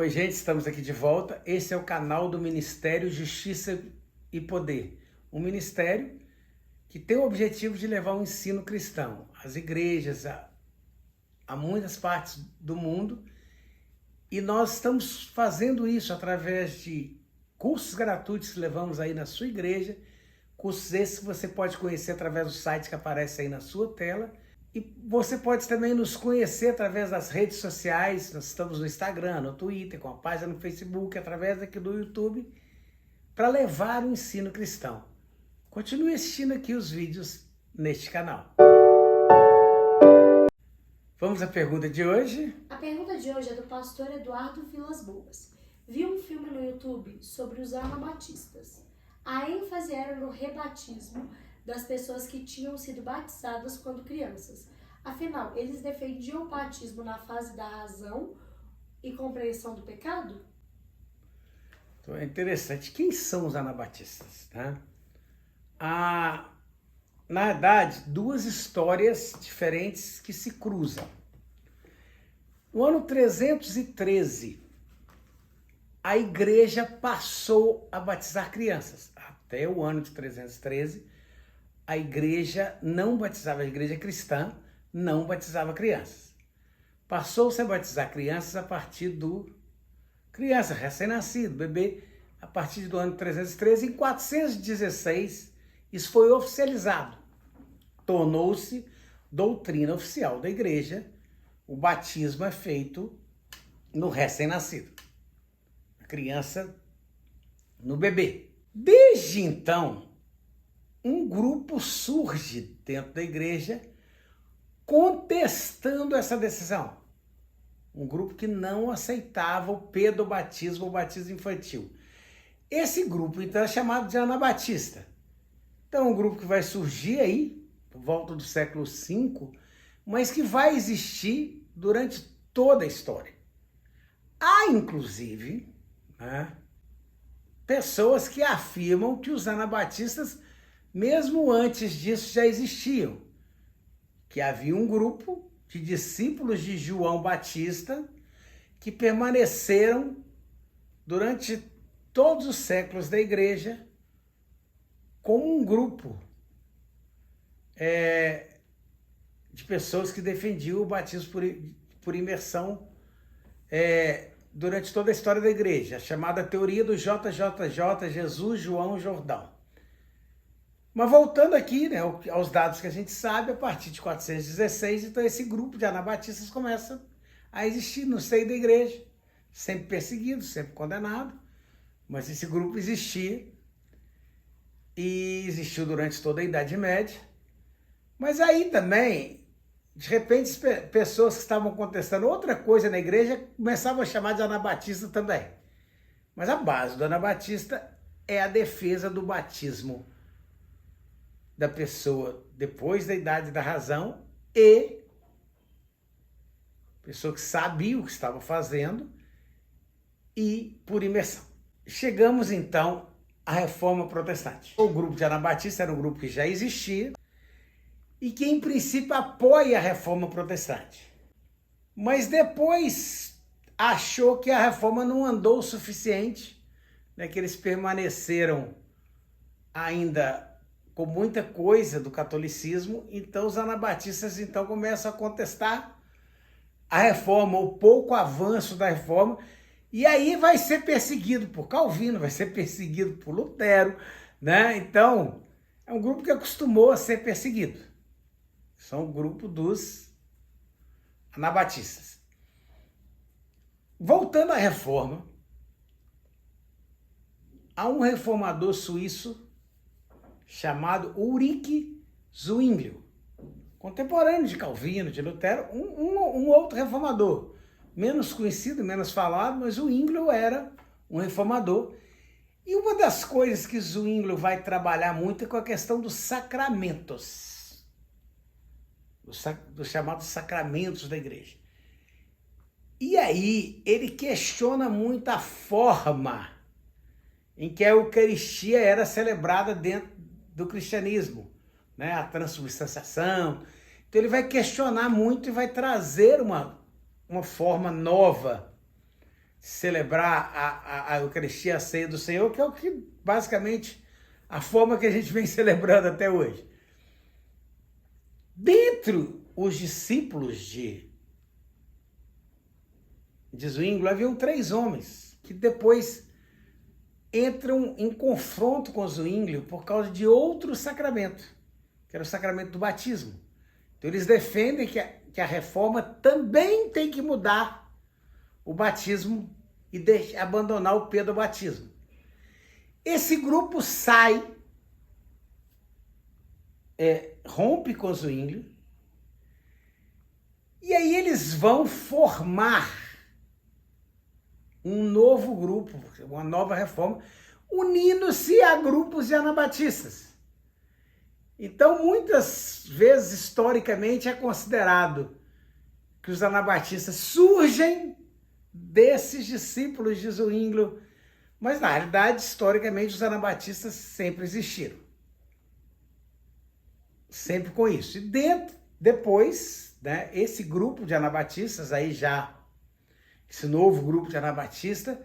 Oi, gente, estamos aqui de volta. Esse é o canal do Ministério Justiça e Poder. Um ministério que tem o objetivo de levar um ensino cristão às igrejas, a muitas partes do mundo. E nós estamos fazendo isso através de cursos gratuitos que levamos aí na sua igreja. Cursos esses que você pode conhecer através do site que aparece aí na sua tela. E você pode também nos conhecer através das redes sociais. Nós estamos no Instagram, no Twitter, com a página no Facebook, através aqui do YouTube, para levar o ensino cristão. Continue assistindo aqui os vídeos neste canal. Vamos à pergunta de hoje? A pergunta de hoje é do pastor Eduardo Vilas Boas. Vi um filme no YouTube sobre os anabatistas. A ênfase era no rebatismo das pessoas que tinham sido batizadas quando crianças. Afinal, eles defendiam o batismo na fase da razão e compreensão do pecado? Então é interessante. Quem são os anabatistas? Na verdade, duas histórias diferentes que se cruzam. No ano 313, a igreja passou a batizar crianças. Até o ano de 313, a igreja não batizava, a igreja cristã não batizava crianças. Passou-se a batizar crianças a partir do criança, recém-nascido, bebê, a partir do ano 313. Em 416, isso foi oficializado. Tornou-se doutrina oficial da igreja. O batismo é feito no recém-nascido, a criança no bebê. Desde então, um grupo surge dentro da igreja contestando essa decisão. Um grupo que não aceitava o pedobatismo, o batismo infantil. Esse grupo, então, é chamado de anabatista. Então, é um grupo que vai surgir aí, por volta do século V, mas que vai existir durante toda a história. Há, inclusive, pessoas que afirmam que os anabatistas, mesmo antes disso, já existiam. Que havia um grupo de discípulos de João Batista que permaneceram durante todos os séculos da igreja como um grupo de pessoas que defendiam o batismo por imersão durante toda a história da igreja, a chamada teoria do JJJ, Jesus, João e Jordão. Mas voltando aqui, aos dados que a gente sabe, a partir de 416, então esse grupo de anabatistas começa a existir no seio da igreja, sempre perseguido, sempre condenado, mas esse grupo existia e existiu durante toda a Idade Média. Mas aí também, de repente, pessoas que estavam contestando outra coisa na igreja começavam a chamar de anabatista também. Mas a base do anabatista é a defesa do batismo da pessoa depois da idade da razão e pessoa que sabia o que estava fazendo e por imersão. Chegamos então à Reforma Protestante. O grupo de anabatistas era um grupo que já existia e que em princípio apoia a Reforma Protestante. Mas depois achou que a reforma não andou o suficiente, que eles permaneceram ainda com muita coisa do catolicismo, então os anabatistas então começam a contestar a reforma, o pouco avanço da reforma, e aí vai ser perseguido por Calvino, vai ser perseguido por Lutero, Então, é um grupo que acostumou a ser perseguido. São o grupo dos anabatistas. Voltando à reforma, há um reformador suíço chamado Ulrich Zwinglio, contemporâneo de Calvino, de Lutero, um outro reformador, menos conhecido, menos falado, mas Zwinglio era um reformador. E uma das coisas que Zwinglio vai trabalhar muito é com a questão dos sacramentos, dos chamados sacramentos da igreja. E aí ele questiona muito a forma em que a Eucaristia era celebrada dentro do cristianismo, a transubstanciação. Então ele vai questionar muito e vai trazer uma forma nova celebrar a Eucaristia, a ceia do Senhor, que é o que basicamente a forma que a gente vem celebrando até hoje. Dentre os discípulos de Zwinglio, haviam 3 homens que depois entram em confronto com Zwinglio por causa de outro sacramento, que era o sacramento do batismo. Então eles defendem que a reforma também tem que mudar o batismo e abandonar o pedobatismo. Esse grupo sai, rompe com Zwinglio, e aí eles vão formar um novo grupo, uma nova reforma, unindo-se a grupos de anabatistas. Então, muitas vezes, historicamente, é considerado que os anabatistas surgem desses discípulos de Zwinglio, mas, na realidade, historicamente, os anabatistas sempre existiram. Sempre com isso. E depois, né, esse grupo de anabatistas, aí já, esse novo grupo de anabatista,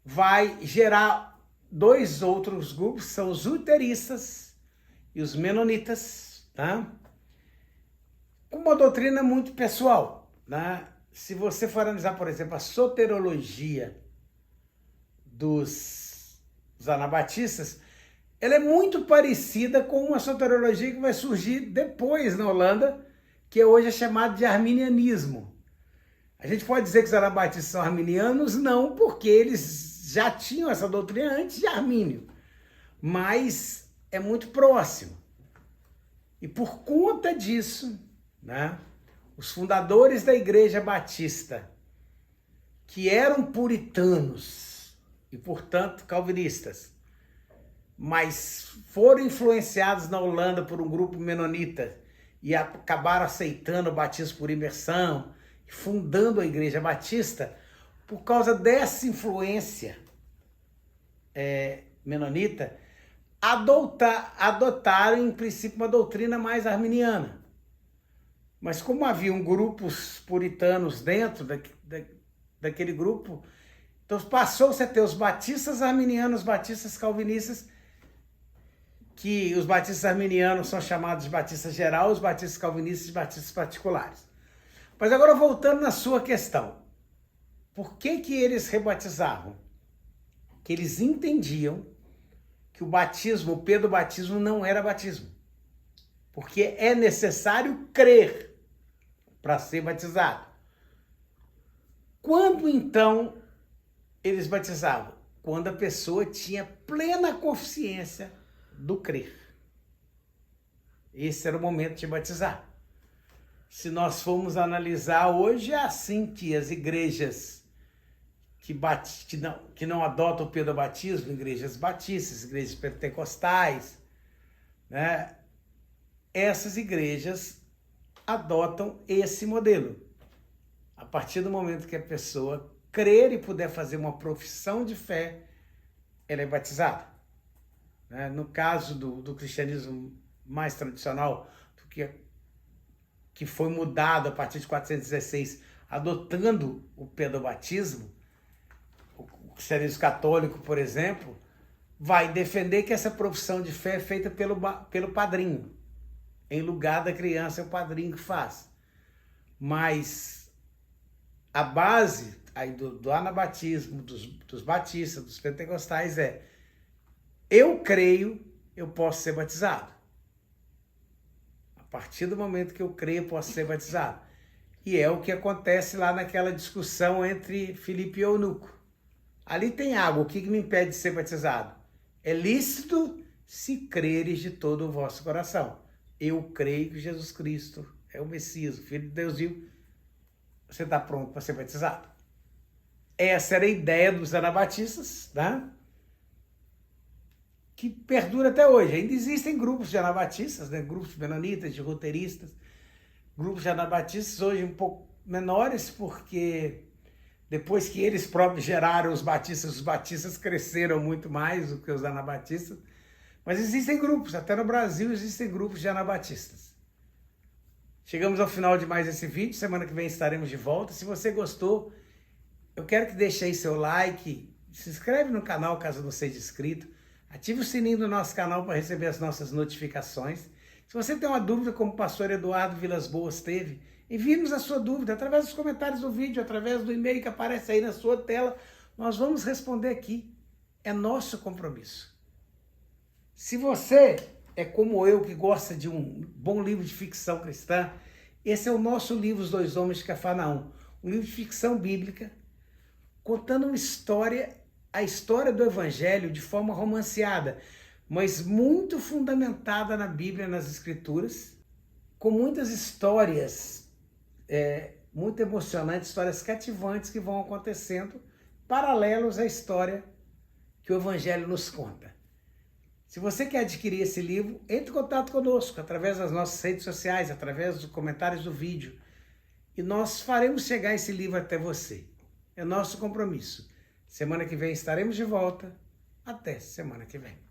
vai gerar 2 outros grupos, que são os luteristas e os menonitas, tá? Com uma doutrina muito pessoal, né? Se você for analisar, por exemplo, a soterologia dos anabatistas, ela é muito parecida com uma soterologia que vai surgir depois na Holanda, que hoje é chamada de arminianismo. A gente pode dizer que os anabatistas são arminianos? Não, porque eles já tinham essa doutrina antes de Armínio, mas é muito próximo. E por conta disso, né, os fundadores da Igreja Batista, que eram puritanos e, portanto, calvinistas, mas foram influenciados na Holanda por um grupo menonita e acabaram aceitando o batismo por imersão, fundando a Igreja Batista, por causa dessa influência menonita, adotaram, em princípio, uma doutrina mais arminiana. Mas como haviam grupos puritanos dentro daquele grupo, então passou-se a ter os batistas arminianos, os batistas calvinistas, que os batistas arminianos são chamados de batistas geral, os batistas calvinistas de batistas particulares. Mas agora voltando na sua questão, por que eles rebatizavam? Que eles entendiam que o batismo, o pedobatismo, não era batismo. Porque é necessário crer para ser batizado. Quando então eles batizavam? Quando a pessoa tinha plena consciência do crer. Esse era o momento de batizar. Se nós formos analisar hoje, é assim que as igrejas que não adotam o pedobatismo, igrejas batistas, igrejas pentecostais, né? Essas igrejas adotam esse modelo. A partir do momento que a pessoa crer e puder fazer uma profissão de fé, ela é batizada. Né? No caso do cristianismo mais tradicional, que foi mudado a partir de 416, adotando o pedobatismo, o cristianismo católico, por exemplo, vai defender que essa profissão de fé é feita pelo padrinho. Em lugar da criança, é o padrinho que faz. Mas a base aí do anabatismo, dos batistas, dos pentecostais é: eu creio, eu posso ser batizado. A partir do momento que eu creio, eu posso ser batizado. E é o que acontece lá naquela discussão entre Filipe e Eunuco. Ali tem água, o que me impede de ser batizado? É lícito se creres de todo o vosso coração. Eu creio que Jesus Cristo é o Messias, o Filho de Deus vivo. Você está pronto para ser batizado? Essa era a ideia dos anabatistas, né? Que perdura até hoje. Ainda existem grupos de anabatistas, né? Grupos menonitas, de roteiristas, grupos de anabatistas hoje um pouco menores, porque depois que eles próprios geraram os batistas cresceram muito mais do que os anabatistas. Mas existem grupos, até no Brasil existem grupos de anabatistas. Chegamos ao final de mais esse vídeo, semana que vem estaremos de volta. Se você gostou, Eu quero que deixe aí seu like, se inscreve no canal caso não seja inscrito, ative o sininho do nosso canal para receber as nossas notificações. Se você tem uma dúvida como o pastor Eduardo Vilas Boas teve, envie-nos a sua dúvida através dos comentários do vídeo, através do e-mail que aparece aí na sua tela. Nós vamos responder aqui. É nosso compromisso. Se você é como eu, que gosta de um bom livro de ficção cristã, esse é o nosso livro, Os Dois Homens de Cafarnaum. Um livro de ficção bíblica, contando uma história, a história do Evangelho de forma romanceada, mas muito fundamentada na Bíblia, nas Escrituras, com muitas histórias muito emocionantes, histórias cativantes que vão acontecendo, paralelos à história que o Evangelho nos conta. Se você quer adquirir esse livro, entre em contato conosco, através das nossas redes sociais, através dos comentários do vídeo, e nós faremos chegar esse livro até você. É nosso compromisso. Semana que vem estaremos de volta. Até semana que vem.